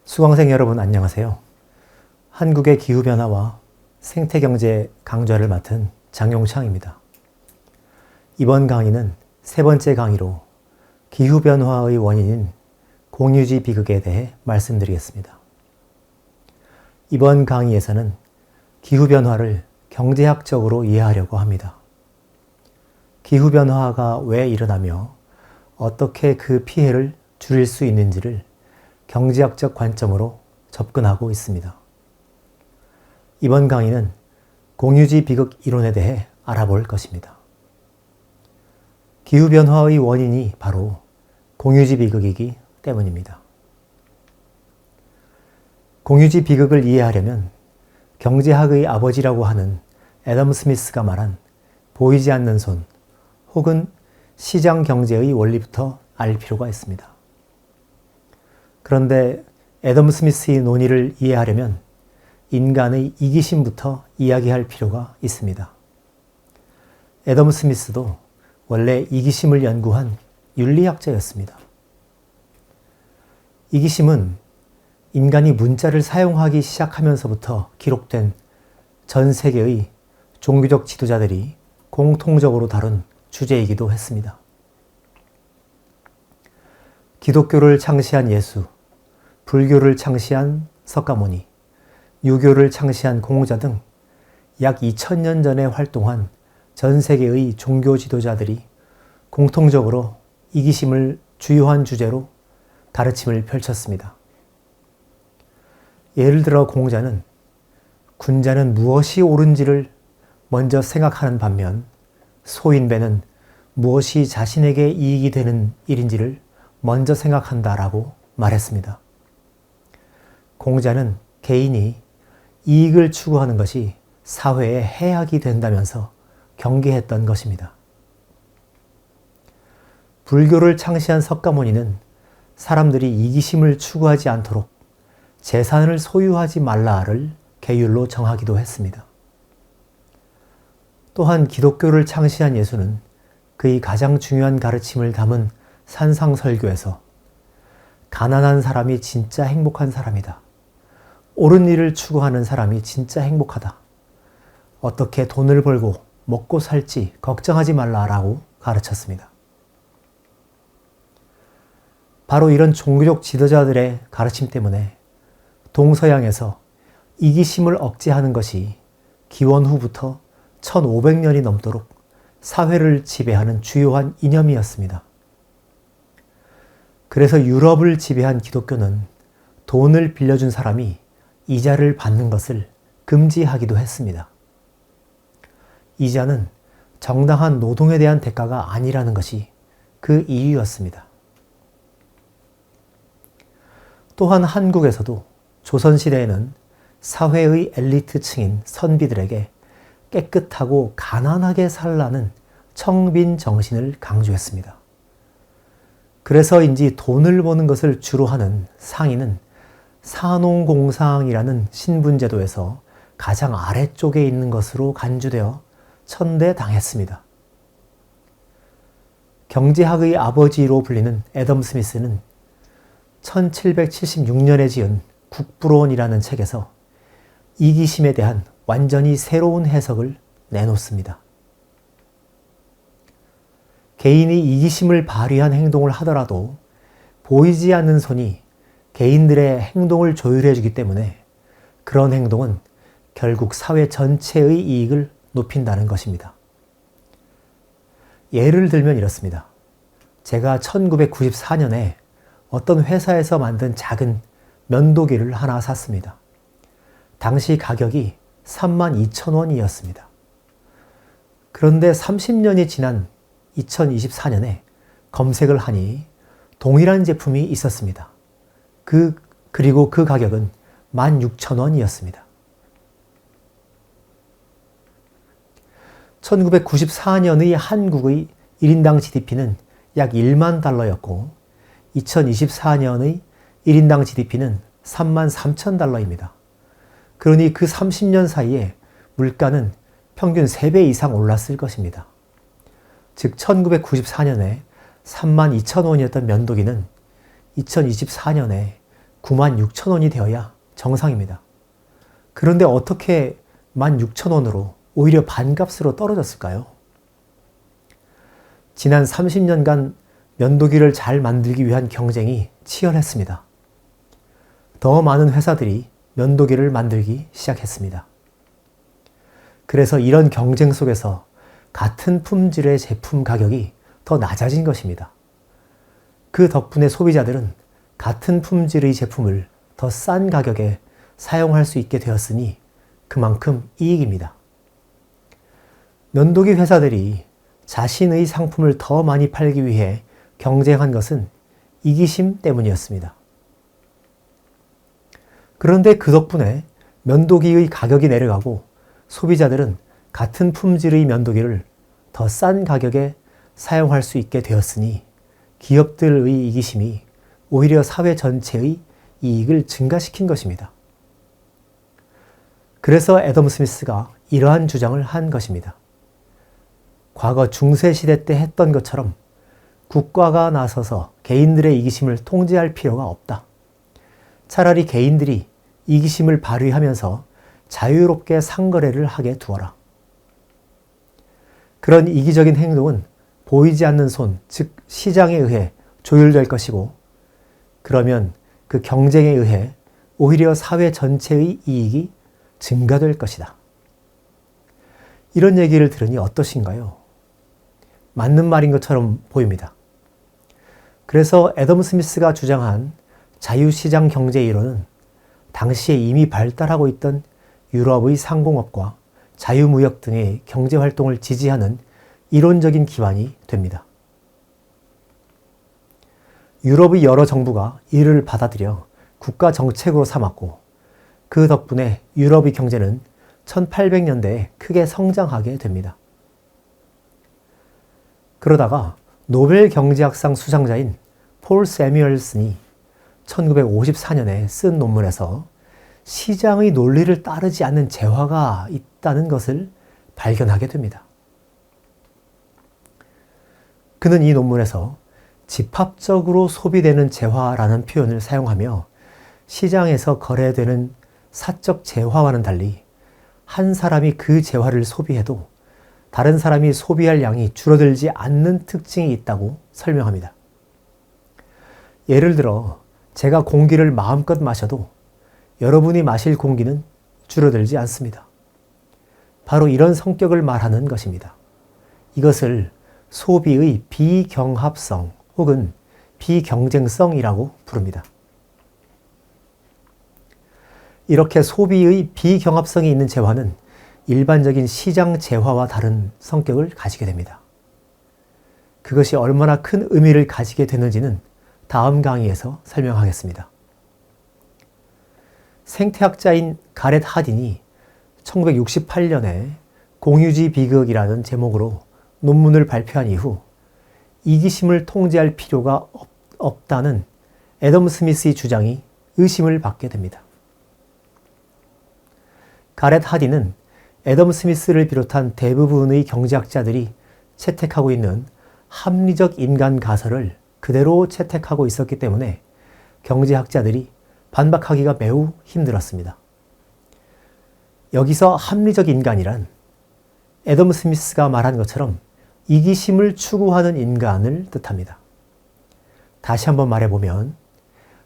수강생 여러분 안녕하세요. 한국의 기후변화와 생태경제 강좌를 맡은 장용창입니다. 이번 강의는 세 번째 강의로 기후변화의 원인인 공유지 비극에 대해 말씀드리겠습니다. 이번 강의에서는 기후변화를 경제학적으로 이해하려고 합니다. 기후변화가 왜 일어나며 어떻게 그 피해를 줄일 수 있는지를 경제학적 관점으로 접근하고 있습니다. 이번 강의는 공유지 비극 이론에 대해 알아볼 것입니다. 기후변화의 원인이 바로 공유지 비극이기 때문입니다. 공유지 비극을 이해하려면 경제학의 아버지라고 하는 애덤 스미스가 말한 보이지 않는 손 혹은 시장 경제의 원리부터 알 필요가 있습니다. 그런데 애덤 스미스의 논의를 이해하려면 인간의 이기심부터 이야기할 필요가 있습니다. 애덤 스미스도 원래 이기심을 연구한 윤리학자였습니다. 이기심은 인간이 문자를 사용하기 시작하면서부터 기록된 전 세계의 종교적 지도자들이 공통적으로 다룬 주제이기도 했습니다. 기독교를 창시한 예수, 불교를 창시한 석가모니, 유교를 창시한 공자 등 약 2000년 전에 활동한 전 세계의 종교 지도자들이 공통적으로 이기심을 주요한 주제로 가르침을 펼쳤습니다. 예를 들어 공자는 군자는 무엇이 옳은지를 먼저 생각하는 반면 소인배는 무엇이 자신에게 이익이 되는 일인지를 먼저 생각한다라고 말했습니다. 공자는 개인이 이익을 추구하는 것이 사회에 해악이 된다면서 경계했던 것입니다. 불교를 창시한 석가모니는 사람들이 이기심을 추구하지 않도록 재산을 소유하지 말라를 계율로 정하기도 했습니다. 또한 기독교를 창시한 예수는 그의 가장 중요한 가르침을 담은 산상설교에서 가난한 사람이 진짜 행복한 사람이다. 옳은 일을 추구하는 사람이 진짜 행복하다. 어떻게 돈을 벌고 먹고 살지 걱정하지 말라라고 가르쳤습니다. 바로 이런 종교적 지도자들의 가르침 때문에 동서양에서 이기심을 억제하는 것이 기원 후부터 1500년이 넘도록 사회를 지배하는 주요한 이념이었습니다. 그래서 유럽을 지배한 기독교는 돈을 빌려준 사람이 이자를 받는 것을 금지하기도 했습니다. 이자는 정당한 노동에 대한 대가가 아니라는 것이 그 이유였습니다. 또한 한국에서도 조선시대에는 사회의 엘리트층인 선비들에게 깨끗하고 가난하게 살라는 청빈 정신을 강조했습니다. 그래서인지 돈을 버는 것을 주로 하는 상인은 사농공상이라는 신분제도에서 가장 아래쪽에 있는 것으로 간주되어 천대당했습니다. 경제학의 아버지로 불리는 애덤 스미스는 1776년에 지은 국부론이라는 책에서 이기심에 대한 완전히 새로운 해석을 내놓습니다. 개인이 이기심을 발휘한 행동을 하더라도 보이지 않는 손이 개인들의 행동을 조율해 주기 때문에 그런 행동은 결국 사회 전체의 이익을 높인다는 것입니다. 예를 들면 이렇습니다. 제가 1994년에 어떤 회사에서 만든 작은 면도기를 하나 샀습니다. 당시 가격이 32,000원이었습니다. 그런데 30년이 지난 2024년에 검색을 하니 동일한 제품이 있었습니다. 그리고 그 가격은 16,000원이었습니다. 1994년의 한국의 1인당 GDP는 약 1만 달러였고 2024년의 1인당 GDP는 3만 3천 달러입니다. 그러니 그 30년 사이에 물가는 평균 3배 이상 올랐을 것입니다. 즉 1994년에 3만 2천 원이었던 면도기는 2024년에 9만 6천 원이 되어야 정상입니다. 그런데 어떻게 1만 6천 원으로 오히려 반값으로 떨어졌을까요? 지난 30년간 면도기를 잘 만들기 위한 경쟁이 치열했습니다. 더 많은 회사들이 면도기를 만들기 시작했습니다. 그래서 이런 경쟁 속에서 같은 품질의 제품 가격이 더 낮아진 것입니다. 그 덕분에 소비자들은 같은 품질의 제품을 더 싼 가격에 사용할 수 있게 되었으니 그만큼 이익입니다. 면도기 회사들이 자신의 상품을 더 많이 팔기 위해 경쟁한 것은 이기심 때문이었습니다. 그런데 그 덕분에 면도기의 가격이 내려가고 소비자들은 같은 품질의 면도기를 더 싼 가격에 사용할 수 있게 되었으니 기업들의 이기심이 오히려 사회 전체의 이익을 증가시킨 것입니다. 그래서 애덤 스미스가 이러한 주장을 한 것입니다. 과거 중세시대 때 했던 것처럼 국가가 나서서 개인들의 이기심을 통제할 필요가 없다. 차라리 개인들이 이기심을 발휘하면서 자유롭게 상거래를 하게 두어라. 그런 이기적인 행동은 보이지 않는 손, 즉 시장에 의해 조율될 것이고, 그러면 그 경쟁에 의해 오히려 사회 전체의 이익이 증가될 것이다. 이런 얘기를 들으니 어떠신가요? 맞는 말인 것처럼 보입니다. 그래서 애덤 스미스가 주장한 자유시장 경제 이론은 당시에 이미 발달하고 있던 유럽의 상공업과 자유무역 등의 경제활동을 지지하는 이론적인 기반이 됩니다. 유럽의 여러 정부가 이를 받아들여 국가 정책으로 삼았고, 그 덕분에 유럽의 경제는 1800년대에 크게 성장하게 됩니다. 그러다가 노벨 경제학상 수상자인 폴 세뮤얼슨이 1954년에 쓴 논문에서 시장의 논리를 따르지 않는 재화가 있다는 것을 발견하게 됩니다. 그는 이 논문에서 집합적으로 소비되는 재화라는 표현을 사용하며 시장에서 거래되는 사적 재화와는 달리 한 사람이 그 재화를 소비해도 다른 사람이 소비할 양이 줄어들지 않는 특징이 있다고 설명합니다. 예를 들어 제가 공기를 마음껏 마셔도 여러분이 마실 공기는 줄어들지 않습니다. 바로 이런 성격을 말하는 것입니다. 이것을 소비의 비경합성 혹은 비경쟁성이라고 부릅니다. 이렇게 소비의 비경합성이 있는 재화는 일반적인 시장 재화와 다른 성격을 가지게 됩니다. 그것이 얼마나 큰 의미를 가지게 되는지는 다음 강의에서 설명하겠습니다. 생태학자인 가렛 하딘이 1968년에 공유지 비극이라는 제목으로 논문을 발표한 이후 이기심을 통제할 필요가 없다는 애덤 스미스의 주장이 의심을 받게 됩니다. 가렛 하딘은 애덤 스미스를 비롯한 대부분의 경제학자들이 채택하고 있는 합리적 인간 가설을 그대로 채택하고 있었기 때문에 경제학자들이 반박하기가 매우 힘들었습니다. 여기서 합리적 인간이란 애덤 스미스가 말한 것처럼 이기심을 추구하는 인간을 뜻합니다. 다시 한번 말해보면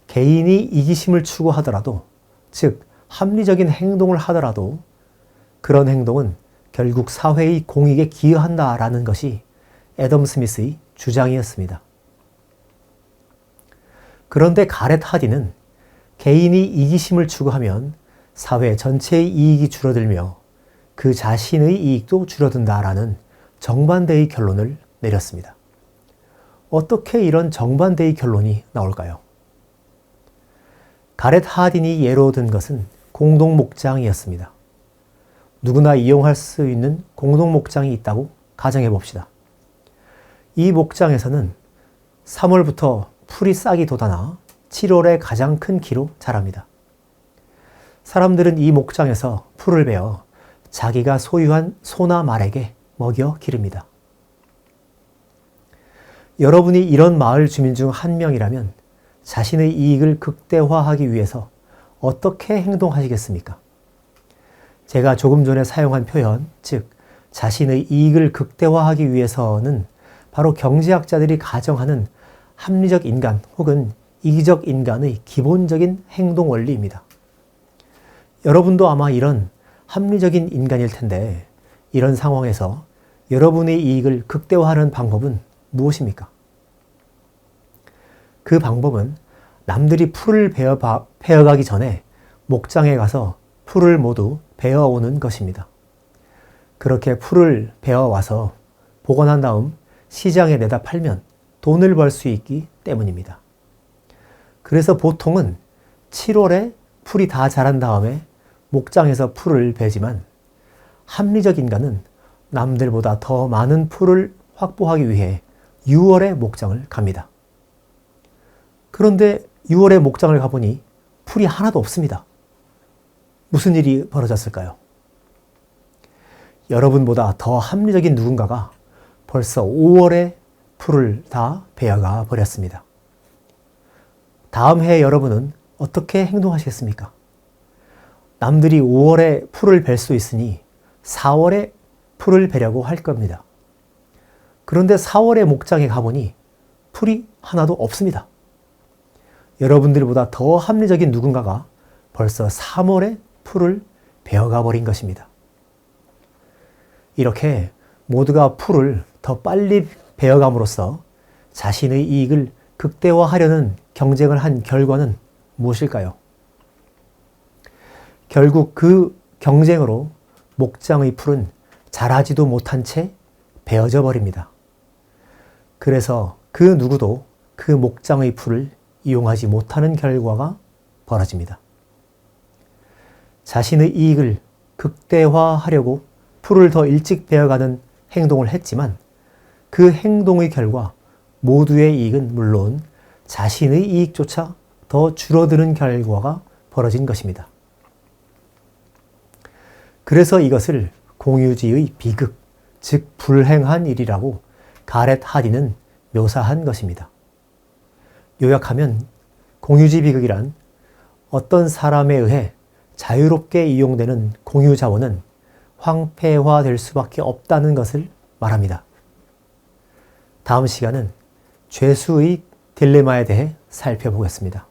개인이 이기심을 추구하더라도, 즉 합리적인 행동을 하더라도 그런 행동은 결국 사회의 공익에 기여한다라는 것이 애덤 스미스의 주장이었습니다. 그런데 가렛 하딘은 개인이 이기심을 추구하면 사회 전체의 이익이 줄어들며 그 자신의 이익도 줄어든다라는 정반대의 결론을 내렸습니다. 어떻게 이런 정반대의 결론이 나올까요? 가렛 하딘이 예로 든 것은 공동목장이었습니다. 누구나 이용할 수 있는 공동목장이 있다고 가정해 봅시다. 이 목장에서는 3월부터 풀이 싹이 돋아나 7월에 가장 큰 키로 자랍니다. 사람들은 이 목장에서 풀을 베어 자기가 소유한 소나 말에게 먹여 기릅니다. 여러분이 이런 마을 주민 중 한 명이라면 자신의 이익을 극대화하기 위해서 어떻게 행동하시겠습니까? 제가 조금 전에 사용한 표현, 즉 자신의 이익을 극대화하기 위해서는 바로 경제학자들이 가정하는 합리적 인간 혹은 이기적 인간의 기본적인 행동 원리입니다. 여러분도 아마 이런 합리적인 인간일 텐데 이런 상황에서 여러분의 이익을 극대화하는 방법은 무엇입니까? 그 방법은 남들이 풀을 베어가기 전에 목장에 가서 풀을 모두 베어오는 것입니다. 그렇게 풀을 베어와서 보관한 다음 시장에 내다 팔면 돈을 벌 수 있기 때문입니다. 그래서 보통은 7월에 풀이 다 자란 다음에 목장에서 풀을 베지만 합리적 인간은 남들보다 더 많은 풀을 확보하기 위해 6월에 목장을 갑니다. 그런데 6월에 목장을 가보니 풀이 하나도 없습니다. 무슨 일이 벌어졌을까요? 여러분보다 더 합리적인 누군가가 벌써 5월에 풀을 다 베어가 버렸습니다. 다음 해 여러분은 어떻게 행동하시겠습니까? 남들이 5월에 풀을 벨 수 있으니 4월에 풀을 베려고 할 겁니다. 그런데 4월에 목장에 가보니 풀이 하나도 없습니다. 여러분들보다 더 합리적인 누군가가 벌써 3월에 풀을 베어가 버린 것입니다. 이렇게 모두가 풀을 더 빨리 베어감으로써 자신의 이익을 극대화하려는 경쟁을 한 결과는 무엇일까요? 결국 그 경쟁으로 목장의 풀은 자라지도 못한 채 베어져 버립니다. 그래서 그 누구도 그 목장의 풀을 이용하지 못하는 결과가 벌어집니다. 자신의 이익을 극대화하려고 풀을 더 일찍 베어가는 행동을 했지만 그 행동의 결과 모두의 이익은 물론 자신의 이익조차 더 줄어드는 결과가 벌어진 것입니다. 그래서 이것을 공유주의의 비극, 즉 불행한 일이라고 가렛 하디는 묘사한 것입니다. 요약하면 공유주의 비극이란 어떤 사람에 의해 자유롭게 이용되는 공유 자원은 황폐화될 수밖에 없다는 것을 말합니다. 다음 시간은 죄수의 딜레마에 대해 살펴보겠습니다.